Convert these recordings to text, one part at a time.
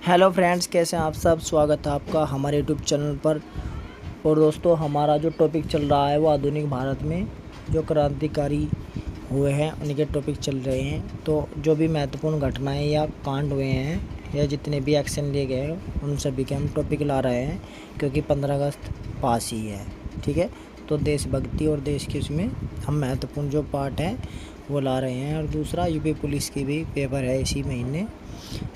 Hello friends, कैसे हैं आप सब। स्वागत है आपका हमारे यूट्यूब चैनल पर। और दोस्तों, हमारा जो टॉपिक चल रहा है वो आधुनिक भारत में जो क्रांतिकारी हुए हैं उनके टॉपिक चल रहे हैं। तो जो भी महत्वपूर्ण घटनाएं या कांड हुए हैं या जितने भी एक्शन लिए गए हैं उन सभी के हम टॉपिक ला रहे हैं, क्योंकि 15 अगस्त पास ही है। ठीक है, तो देशभक्ति और देश की उसमें हम महत्वपूर्ण जो पार्ट हैं वो ला रहे हैं। और दूसरा, यूपी पुलिस की भी पेपर है इसी महीने,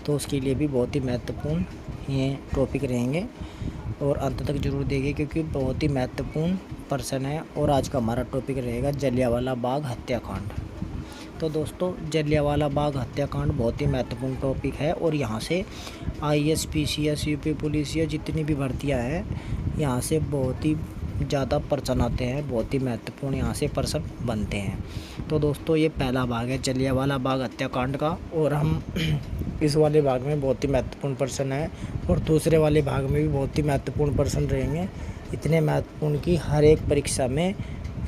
तो उसके लिए भी बहुत ही महत्वपूर्ण ये टॉपिक रहेंगे और अंत तक जरूर देंगे, क्योंकि बहुत ही महत्वपूर्ण पर्सन है। और आज का हमारा टॉपिक रहेगा जलियांवाला बाग हत्याकांड। तो दोस्तों, जलियांवाला बाग हत्याकांड बहुत ही महत्वपूर्ण टॉपिक है और यहाँ से आईएएस, पीसीएस, यूपी पुलिस या जितनी भी भर्तियाँ हैं यहाँ से बहुत ही ज़्यादा पर्सन आते हैं, बहुत ही महत्वपूर्ण यहाँ से पर्सन बनते हैं। तो दोस्तों, ये पहला भाग है जलियांवाला बाग हत्याकांड का, और हम इस वाले भाग में बहुत ही महत्वपूर्ण पर्सन है और दूसरे वाले भाग में भी बहुत ही महत्वपूर्ण पर्सन रहेंगे। इतने महत्वपूर्ण कि हर एक परीक्षा में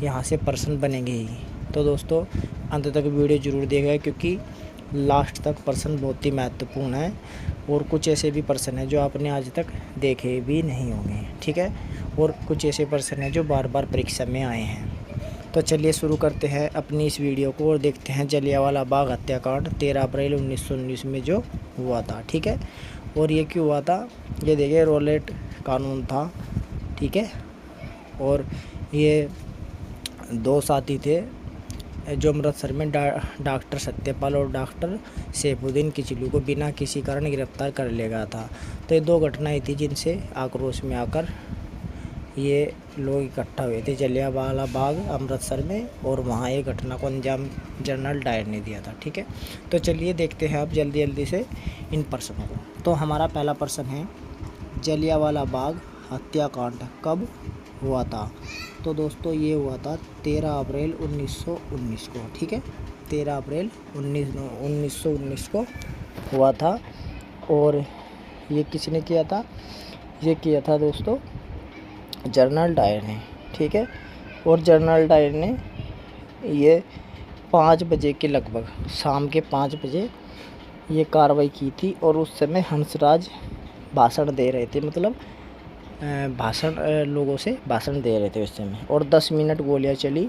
यहाँ से पर्सन बनेंगे ही। तो दोस्तों, अंत तक वीडियो जरूर देखिएगा, क्योंकि लास्ट तक पर्सन बहुत ही महत्वपूर्ण है और कुछ ऐसे भी पर्सन हैं जो आपने आज तक देखे भी नहीं होंगे। ठीक है, और कुछ ऐसे पर्सन हैं जो बार बार परीक्षा में आए हैं। तो चलिए शुरू करते हैं अपनी इस वीडियो को और देखते हैं जलियांवाला बाग हत्याकांड 13 अप्रैल 1919 में जो हुआ था। ठीक है, और ये क्यों हुआ था, ये देखिए रॉलेट कानून था। ठीक है, और ये दो साथी थे जो अमृतसर में डॉक्टर सत्यपाल और डॉक्टर सैफुद्दीन किचलू को बिना किसी कारण गिरफ्तार कर लिया गया था। तो ये दो घटनाएं थी जिनसे आक्रोश में आकर ये लोग इकट्ठा हुए थे जलियांवाला बाग अमृतसर में, और वहाँ ये घटना को अंजाम जनरल डायर ने दिया था। ठीक है, तो चलिए देखते हैं अब जल्दी जल्दी से इन प्रश्नों को। तो हमारा पहला प्रश्न है, जलियांवाला बाग हत्याकांड कब हुआ था। तो दोस्तों, ये हुआ था 13 अप्रैल 1919 को। ठीक है, 13 अप्रैल 1919 को हुआ था। और ये किसने किया था, ये किया था दोस्तों जनरल डायर ने। ठीक है, और जनरल डायर ने ये 5 बजे के लगभग, शाम के 5 बजे ये कार्रवाई की थी। और उस समय हंसराज भाषण दे रहे थे, मतलब लोगों से भाषण दे रहे थे उस समय। और 10 मिनट गोलियां चली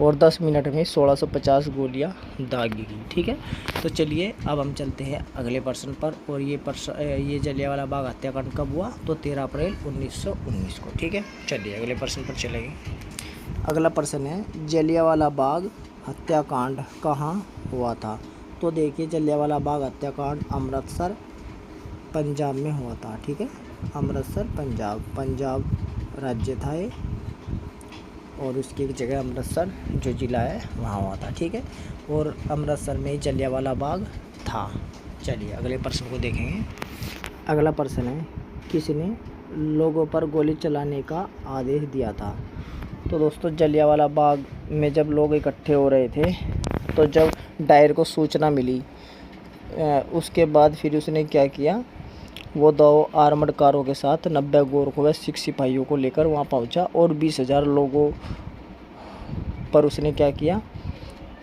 और 10 मिनट में 1650 गोलियां दागी गई। ठीक है, तो चलिए अब हम चलते हैं अगले प्रश्न पर। और ये जलियांवाला बाग हत्याकांड कब हुआ, तो 13 अप्रैल 1919 को। ठीक है, चलिए अगले प्रश्न पर चलेंगे। अगला प्रश्न है, जलियांवाला बाग हत्याकांड कहाँ हुआ था। तो देखिए, जलियांवाला बाग हत्याकांड अमृतसर पंजाब में हुआ था। ठीक है, अमृतसर पंजाब राज्य था ये, और उसकी एक जगह अमृतसर जो ज़िला है वहाँ हुआ था। ठीक है, और अमृतसर में जलियांवाला बाग था। चलिए अगले प्रश्न को देखेंगे। अगला प्रश्न है, किसने लोगों पर गोली चलाने का आदेश दिया था। तो दोस्तों, जलियांवाला बाग में जब लोग इकट्ठे हो रहे थे, तो जब डायर को सूचना मिली, उसके बाद फिर उसने क्या किया, वो 2 आर्मड कारों के साथ 90 गोरखों व 6 सिपाहियों को लेकर वहाँ पहुँचा और 20,000 लोगों पर उसने क्या किया,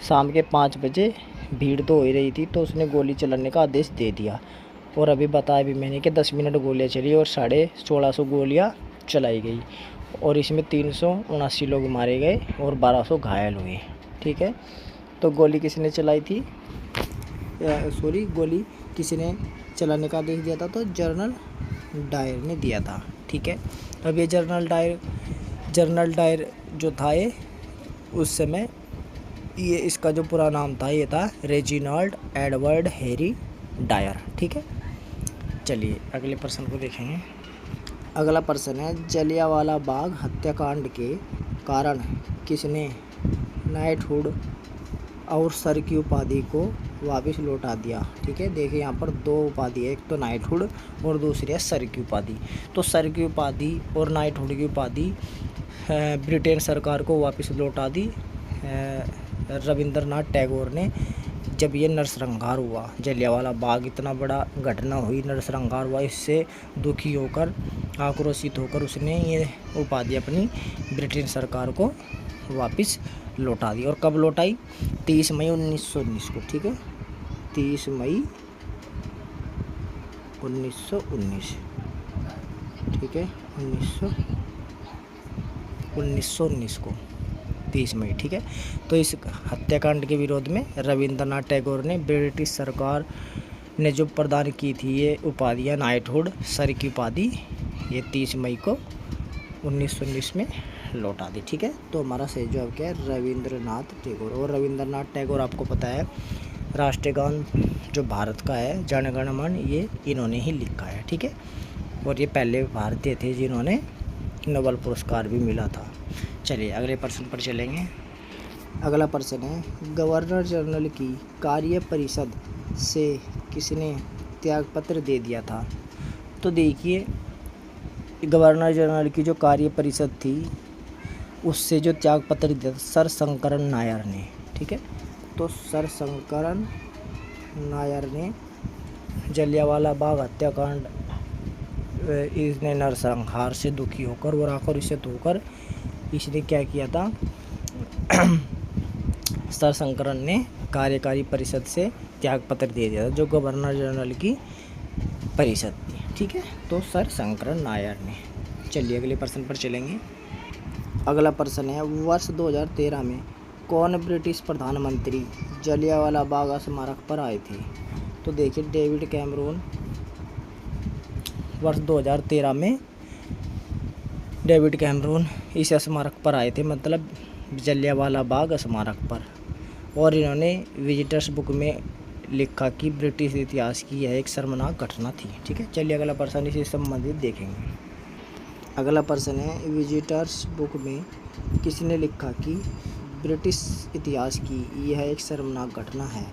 शाम के 5 बजे भीड़ तो हो ही रही थी, तो उसने गोली चलाने का आदेश दे दिया। और अभी बताया भी मैंने कि 10 मिनट गोलियाँ चली और 1650 गोलियाँ चलाई गई, और इसमें 379 लोग मारे गए और 1200 घायल हुए। ठीक है, तो गोली किसने चलाई थी, गोली किसने चलाने का आदेश दिया था, तो जनरल डायर ने दिया था। ठीक है, अब ये जनरल डायर जो था, ये उस समय ये इसका जो पूरा नाम था ये था रेजिनाल्ड एडवर्ड हैरी डायर। ठीक है, चलिए अगले प्रश्न को देखेंगे। अगला प्रश्न है, जलियांवाला बाग हत्याकांड के कारण किसने नाइटहुड और सर की उपाधि को वापस लौटा दिया। ठीक है, देखिए यहाँ पर 2 उपाधि है, एक तो नाइटहुड और दूसरी है सर की उपाधि। तो सर की उपाधि और नाइटहुड की उपाधि ब्रिटेन सरकार को वापस लौटा दी रविंद्रनाथ टैगोर ने, जब ये नरसंहार हुआ। जलियांवाला बाग इतना बड़ा घटना हुई, नरसंहार हुआ, इससे दुखी होकर, आक्रोशित होकर उसने ये उपाधि अपनी ब्रिटेन सरकार को वापस लौटा दी। और कब लौटाई, 30 मई 1919 को। ठीक है, 30 मई 1919, ठीक है, 1919 को 30 मई, ठीक है। तो इस हत्याकांड के विरोध में रविंद्रनाथ टैगोर ने ब्रिटिश सरकार ने जो प्रदान की थी ये उपाधियाँ, नाइटहुड, सर की उपाधि, ये 30 मई को 1919 में लौटा दी, ठीक है। तो हमारा सही जवाब क्या है? रविंद्रनाथ टैगोर। और रविंद्रनाथ टैगोर आपको पता है राष्ट्रीय गान जो भारत का है, जन गण मन, ये इन्होंने ही लिखा है, ठीक है। और ये पहले भारतीय थे जिन्होंने नोबेल पुरस्कार भी मिला था। चलिए अगले प्रश्न पर चलेंगे। अगला प्रश्न है, गवर्नर जनरल की कार्य परिषद से किसने त्यागपत्र दे दिया था? तो देखिए गवर्नर जनरल की जो कार्य परिषद थी उससे जो त्यागपत्र दिया था सर शंकरन नायर ने, ठीक है। तो सर शंकरन नायर ने जलियांवाला बाग हत्याकांड इसने नरसंहार से दुखी होकर और आक्रोशित होकर इसने क्या किया था? सर शंकरन ने कार्यकारी परिषद से त्यागपत्र दे दिया था, जो गवर्नर जनरल की परिषद थी, ठीक है। तो सर शंकरन नायर ने। चलिए अगले प्रश्न पर चलेंगे। अगला प्रश्न है, वर्ष 2013 में कौन ब्रिटिश प्रधानमंत्री जलियांवाला बाग स्मारक पर आए थे? तो देखिए डेविड कैमरून वर्ष 2013 में डेविड कैमरून इस स्मारक पर आए थे, मतलब जलियांवाला बाग स्मारक पर। और इन्होंने विजिटर्स बुक में लिखा कि ब्रिटिश इतिहास की यह एक शर्मनाक घटना थी, ठीक है। चलिए अगला प्रश्न इसी संबंधित देखेंगे। अगला प्रश्न है, विजिटर्स बुक में किसने लिखा कि ब्रिटिश इतिहास की यह एक शर्मनाक घटना है?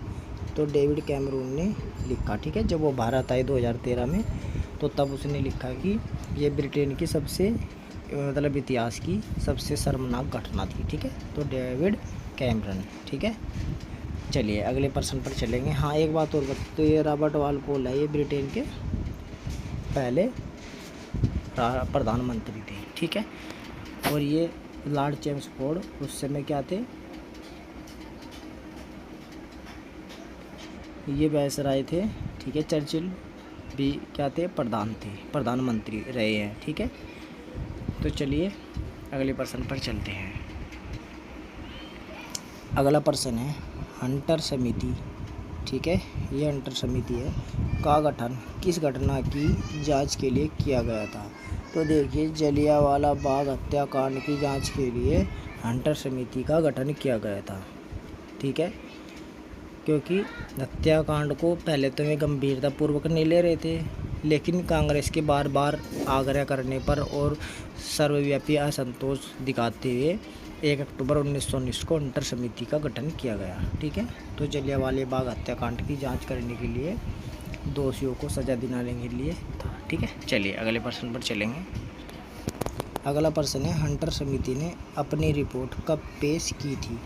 तो डेविड कैमरून ने लिखा, ठीक है। जब वो भारत आए 2013 में तो तब उसने लिखा कि ये ब्रिटेन की सबसे मतलब इतिहास की सबसे शर्मनाक घटना थी, ठीक है। तो डेविड कैमरन, ठीक है। चलिए अगले प्रश्न पर चलेंगे। हाँ एक बात और बता, तो ये रॉबर्ट वालपोल है, ये ब्रिटेन के पहले प्रधानमंत्री थे, ठीक है। और ये लॉर्ड चेम्सफोर्ड उस समय क्या थे? ये वायसराय थे, ठीक है। चर्चिल भी क्या थे? प्रधानमंत्री रहे हैं, ठीक है। तो चलिए अगले प्रश्न पर चलते हैं। अगला प्रश्न है, हंटर समिति, ठीक है, ये हंटर समिति है, का गठन किस घटना की जांच के लिए किया गया था? तो देखिए जलियांवाला बाग हत्याकांड की जांच के लिए हंटर समिति का गठन किया गया था, ठीक है। क्योंकि हत्याकांड को पहले तो वे गंभीरतापूर्वक नहीं ले रहे थे, लेकिन कांग्रेस के बार बार आग्रह करने पर और सर्वव्यापी असंतोष दिखाते हुए 1 अक्टूबर 1919 को हंटर समिति का गठन किया गया, ठीक है। तो जलियांवाला बाग हत्याकांड की जांच करने के लिए दोषियों को सजा दिलाने के लिए था, ठीक है। चलिए अगले प्रश्न पर चलेंगे। अगला प्रश्न है, हंटर समिति ने अपनी रिपोर्ट कब पेश की थी?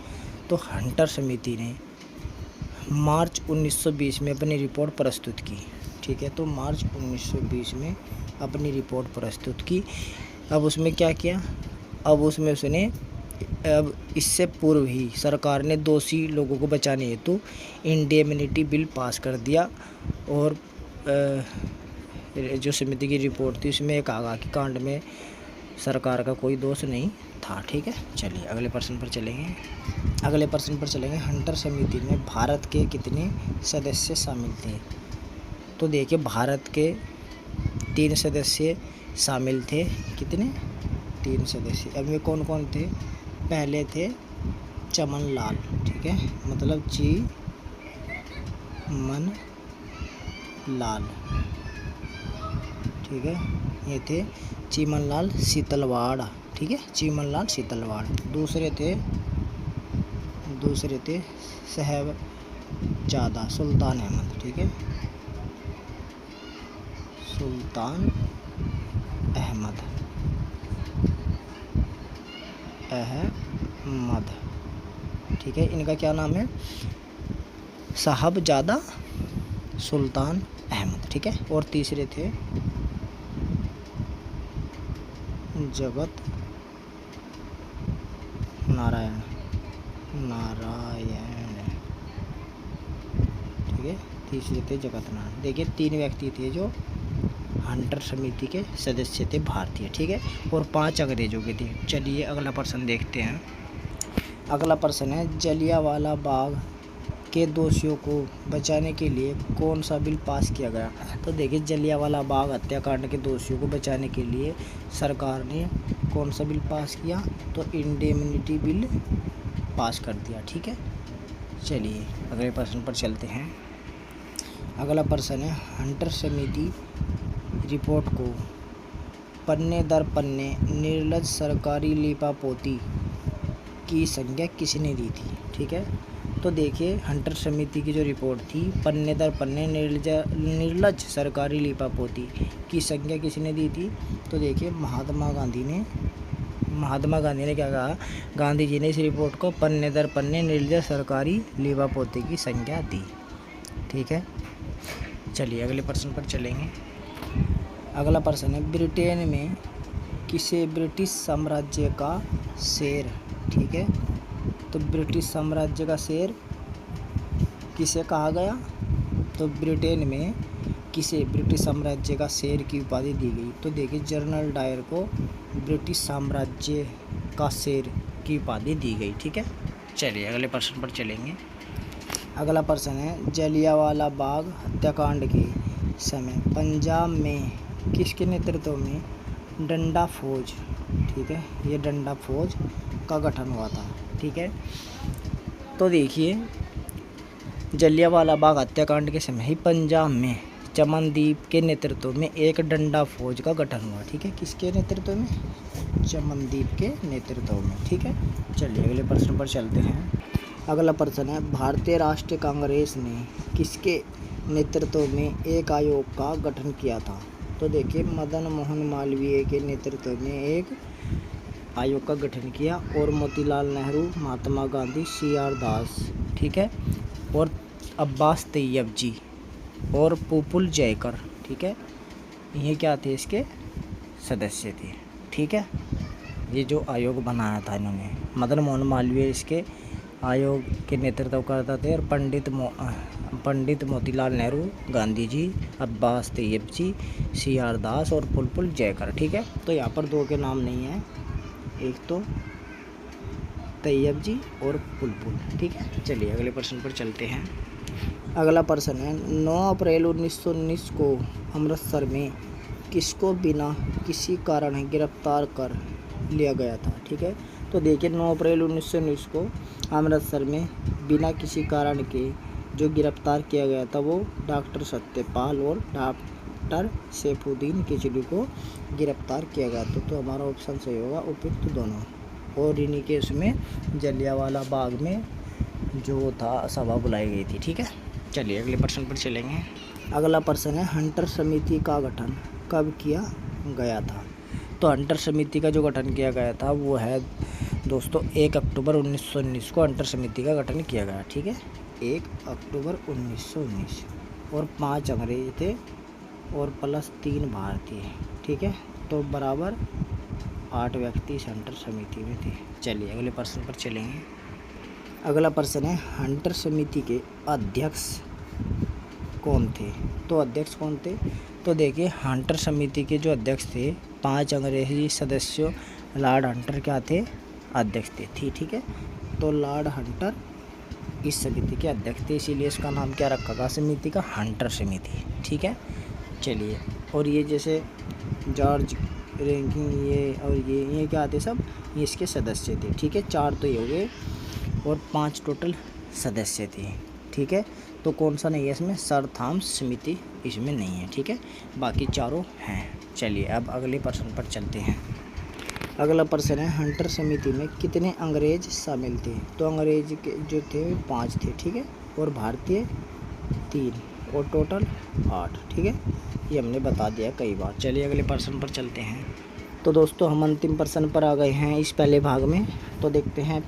तो हंटर समिति ने मार्च 1920 में अपनी रिपोर्ट प्रस्तुत की, ठीक है। तो मार्च 1920 में अपनी रिपोर्ट प्रस्तुत की। अब उसमें क्या किया? अब उसमें उसने अब इससे पूर्व ही सरकार ने दोषी लोगों को बचाने हेतु इंडेमनिटी बिल पास कर दिया। और जो समिति की रिपोर्ट थी उसमें कहा कि कांड में सरकार का कोई दोष नहीं था, ठीक है। चलिए अगले प्रश्न पर चलेंगे। हंटर समिति में भारत के कितने सदस्य शामिल थे? तो देखिए भारत के 3 सदस्य शामिल थे। कितने? 3 सदस्य। अब ये कौन कौन थे? पहले थे चमन लाल, ठीक है, मतलब ची मन लाल, ठीक है। ये थे चीमन लाल शीतलवाड़, ठीक है, चीमन लाल शीतलवाड़। दूसरे थे साहबजादा सुल्तान अहमद, ठीक है, सुल्तान अहमद, ठीक है। इनका क्या नाम है? साहबजादा सुल्तान अहमद, ठीक है। और तीसरे थे जगत नारायण, ठीक है। तीसरे थे जगत नारायण। देखिए 3 व्यक्ति थे जो हंटर समिति के सदस्य थे भारतीय, ठीक है, और 5 अंग्रेजों के थे। चलिए अगला प्रश्न देखते हैं। अगला प्रश्न है, जलियांवाला बाग के दोषियों को बचाने के लिए कौन सा बिल पास किया गया? तो देखिए, जलियांवाला बाग हत्याकांड के दोषियों को बचाने के लिए सरकार ने कौन सा बिल पास किया? तो इंडेमनिटी बिल पास कर दिया, ठीक है। चलिए अगले प्रश्न पर चलते हैं। अगला प्रश्न है, हंटर समिति रिपोर्ट को पन्ने दर पन्ने निर्लज सरकारी लीपापोती की संज्ञा किसने दी थी? ठीक है, तो देखिए, हंटर समिति की जो रिपोर्ट थी, पन्ने दर पन्ने निर्लज सरकारी लीपापोती की संज्ञा किसने दी थी? तो देखिए, महात्मा गांधी ने क्या कहा? गांधी जी ने इस रिपोर्ट को पन्ने दर पन्ने निर्लज सरकारी लीपापोती की संज्ञा दी, ठीक है। चलिए अगले प्रश्न पर चलेंगे। अगला प्रश्न है, ब्रिटेन में किसे ब्रिटिश साम्राज्य का शेर, ठीक है, तो ब्रिटिश साम्राज्य का शेर किसे कहा गया? तो ब्रिटेन में किसे ब्रिटिश साम्राज्य का शेर की उपाधि दी गई? तो देखिए, जनरल डायर को ब्रिटिश साम्राज्य का शेर की उपाधि दी गई, ठीक है। चलिए अगले प्रश्न पर चलेंगे। अगला प्रश्न है, जलियांवाला बाग हत्याकांड के समय पंजाब में किसके नेतृत्व में डंडा फौज, ठीक है, ये डंडा फौज का गठन हुआ था, ठीक है। तो देखिए, जलियांवाला बाग हत्याकांड के समय ही पंजाब में चमनदीप के नेतृत्व में एक डंडा फौज का गठन हुआ, ठीक है। किसके नेतृत्व में? चमनदीप के नेतृत्व में, ठीक है। चलिए अगले प्रश्न पर चलते हैं। अगला प्रश्न है, भारतीय राष्ट्रीय कांग्रेस ने किसके नेतृत्व में एक आयोग का गठन किया था? तो देखिए, मदन मोहन मालवीय के नेतृत्व में एक आयोग का गठन किया, और मोतीलाल नेहरू, महात्मा गांधी, CR दास, ठीक है, और अब्बास तैयब जी और पुपुल जयकर, ठीक है, ये क्या थे? इसके सदस्य थे, ठीक है। ये जो आयोग बनाया था इन्होंने, मदन मोहन मालवीय इसके आयोग के नेतृत्व करते थे, और पंडित मोतीलाल नेहरू, गांधी जी, अब्बास तैयब जी, CR दास और पुपुल जयकर, ठीक है। तो यहाँ पर 2 के नाम नहीं है, एक तो तैयब जी और पुपुल, ठीक है। चलिए अगले प्रश्न पर चलते हैं। अगला प्रश्न है, 9 अप्रैल 1919 को अमृतसर में किसको बिना किसी कारण गिरफ्तार कर लिया गया था? ठीक है, तो देखिए, 9 अप्रैल 1919 को अमृतसर में बिना किसी कारण के जो गिरफ्तार किया गया था, वो डॉक्टर सत्यपाल और डॉक्टर सैफुद्दीन किचलू को गिरफ्तार किया गया था। तो हमारा ऑप्शन सही होगा, उपयुक्त दोनों। और इन्हीं के उसमें जलियांवाला बाग में जो था सभा बुलाई गई थी, ठीक है। चलिए अगले प्रश्न पर चलेंगे। अगला प्रश्न है, हंटर समिति का गठन कब किया गया था? तो हंटर समिति का जो गठन किया गया था वो है दोस्तों 1 अक्टूबर 1919 को हंटर समिति का गठन किया गया, ठीक है। 1 अक्टूबर 1919, और 5 अंग्रेज थे और प्लस 3 भारतीय, ठीक है, तो बराबर 8 व्यक्ति इस हंटर समिति में थे। चलिए अगले प्रश्न पर चलेंगे। अगला प्रश्न है, हंटर समिति के अध्यक्ष कौन थे? तो अध्यक्ष कौन थे? तो देखिए, हंटर समिति के जो अध्यक्ष थे, 5 अंग्रेजी सदस्यों, लॉर्ड हंटर क्या थे? अध्यक्ष थे, ठीक है। तो लॉर्ड हंटर इस समिति के अध्यक्ष थे, इसीलिए इसका नाम क्या रखा गया समिति का? हंटर समिति, ठीक है। चलिए, और ये जैसे जॉर्ज रैंकिंग ये और ये क्या थे? सब ये इसके सदस्य थे, ठीक है। 4 तो ये हो गए और 5 टोटल सदस्य थे, ठीक है। तो कौन सा नहीं है इसमें? सर थॉमस समिति इसमें नहीं है, ठीक है, बाकी चारों हैं। चलिए अब अगले प्रश्न पर चलते हैं। अगला प्रश्न है, हंटर समिति में कितने अंग्रेज शामिल थे? तो अंग्रेज के जो थे 5 थे, ठीक है, और भारतीय 3, और टोटल 8, ठीक है। ये हमने बता दिया कई बार। चलिए अगले प्रश्न पर चलते हैं। तो दोस्तों हम अंतिम प्रश्न पर आ गए हैं इस पहले भाग में। तो देखते हैं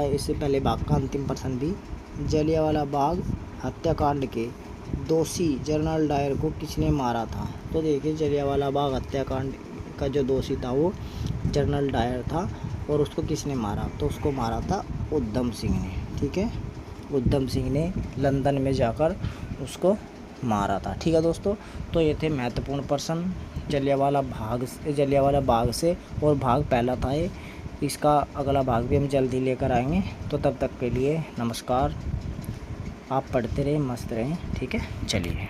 इससे पहले भाग का अंतिम प्रश्न भी। जलियांवाला बाग हत्याकांड के दोषी जनरल डायर को किसने मारा था? तो देखिए, जलियांवाला बाग हत्याकांड का जो दोषी था वो जनरल डायर था, और उसको किसने मारा? तो उसको मारा था उधम सिंह ने, ठीक है। उधम सिंह ने लंदन में जाकर उसको मारा था। ठीक है दोस्तों, तो ये थे महत्वपूर्ण प्रश्न जलियांवाला बाग से, और भाग पहला था ये। इसका अगला भाग भी हम जल्दी लेकर आएंगे। तो तब तक के लिए नमस्कार। आप पढ़ते रहें, मस्त रहें। ठीक है, चलिए।